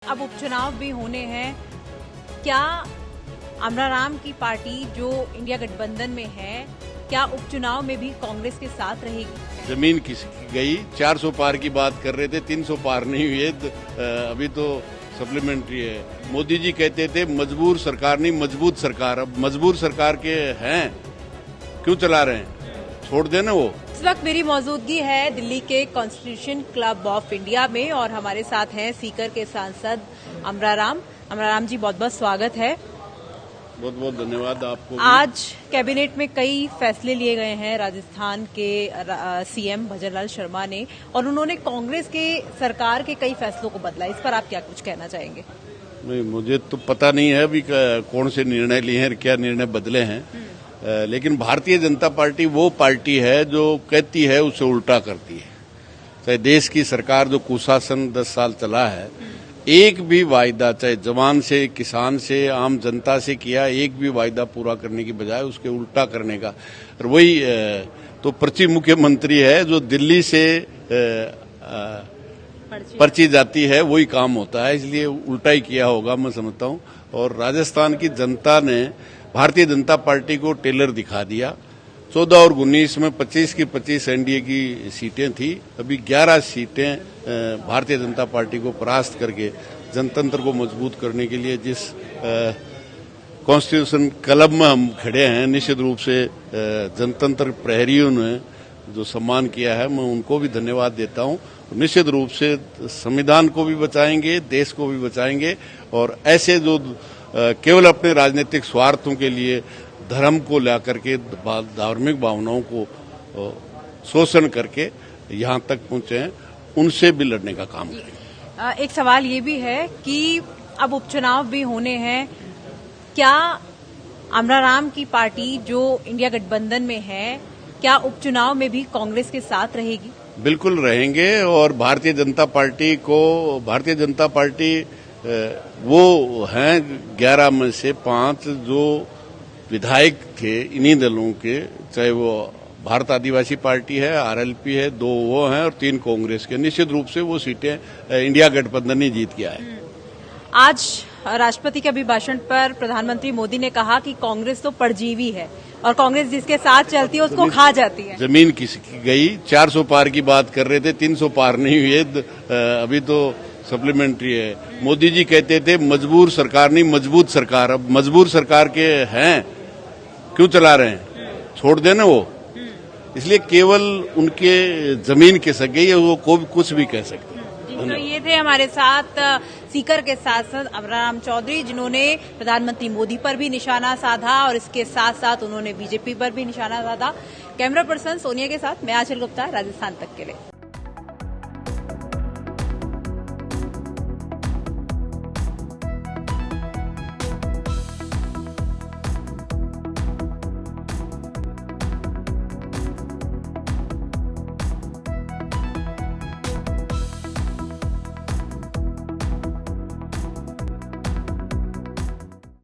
अब उपचुनाव भी होने हैं। क्या अमराराम की पार्टी जो इंडिया गठबंधन में है, क्या उपचुनाव में भी कांग्रेस के साथ रहेगी? जमीन किसकी गई? 400 पार की बात कर रहे थे, 300 पार नहीं हुए। अभी तो सप्लीमेंट्री है। मोदी जी कहते थे मजबूर सरकार नहीं मजबूत सरकार। अब मजबूर सरकार के हैं, क्यों चला रहे हैं? छोड़ देना वो। इस वक्त मेरी मौजूदगी है दिल्ली के कॉन्स्टिट्यूशन क्लब ऑफ इंडिया में और हमारे साथ हैं सीकर के सांसद अमराराम। अमराराम जी, बहुत बहुत स्वागत है। बहुत बहुत धन्यवाद आपको। आज कैबिनेट में कई फैसले लिए गए हैं राजस्थान के सीएम भजनलाल शर्मा ने, और उन्होंने कांग्रेस के सरकार के कई फैसलों को बदला। इस पर आप क्या कुछ कहना चाहेंगे? नहीं, मुझे तो पता नहीं है अभी कौन से निर्णय लिए हैं, क्या निर्णय बदले हैं। लेकिन भारतीय जनता पार्टी वो पार्टी है जो कहती है उसे उल्टा करती है। चाहे देश की सरकार जो कुशासन 10 साल चला है, एक भी वायदा चाहे जवान से, किसान से, आम जनता से किया, एक भी वायदा पूरा करने की बजाय उसके उल्टा करने का। और वही तो पर्ची मुख्यमंत्री है जो दिल्ली से पर्ची जाती है, वही काम होता है। इसलिए उल्टा ही किया होगा मैं समझता हूं। और राजस्थान की जनता ने भारतीय जनता पार्टी को टेलर दिखा दिया। 14 और 19 में 25 की 25 एनडीए की सीटें थी। अभी 11 सीटें भारतीय जनता पार्टी को परास्त करके जनतंत्र को मजबूत करने के लिए जिस कॉन्स्टिट्यूशन क्लब में हम खड़े हैं, निश्चित रूप से जनतंत्र प्रहरियों ने जो सम्मान किया है, मैं उनको भी धन्यवाद देता हूं। निश्चित रूप से संविधान को भी बचाएंगे, देश को भी बचाएंगे। और ऐसे जो केवल अपने राजनीतिक स्वार्थों के लिए धर्म को लेकर के, धार्मिक भावनाओं को शोषण करके यहां तक पहुंचे हैं, उनसे भी लड़ने का काम करें। एक सवाल ये भी है कि अब उपचुनाव भी होने हैं। क्या अमराराम की पार्टी जो इंडिया गठबंधन में है, क्या उपचुनाव में भी कांग्रेस के साथ रहेगी? बिल्कुल रहेंगे। और भारतीय जनता पार्टी वो हैं 11 में से 5 जो विधायक थे इन्हीं दलों के, चाहे वो भारत आदिवासी पार्टी है, आरएलपी है, 2 वो हैं और 3 कांग्रेस के। निश्चित रूप से वो सीटें इंडिया गठबंधन ही जीत गया है। आज राष्ट्रपति के अभिभाषण पर प्रधानमंत्री मोदी ने कहा कि कांग्रेस तो परजीवी है और कांग्रेस जिसके साथ चलती है उसको खा जाती है। जमीन किसकी गई? 400 पार की बात कर रहे थे, 300 पार नहीं हुए। अभी तो सप्लीमेंट्री है। मोदी जी कहते थे मजबूर सरकार नहीं मजबूत सरकार। अब मजबूर सरकार के हैं, क्यों चला रहे हैं? छोड़ देना वो। इसलिए केवल उनके जमीन खिसक गई है, वो कुछ भी कह सकते हैं। तो ये थे हमारे साथ सीकर के सांसद अमराराम चौधरी, जिन्होंने प्रधानमंत्री मोदी पर भी निशाना साधा और इसके साथ साथ उन्होंने बीजेपी पर भी निशाना साधा। कैमरा पर्सन सोनिया के साथ मैं आंचल गुप्ता, राजस्थान तक के लिए।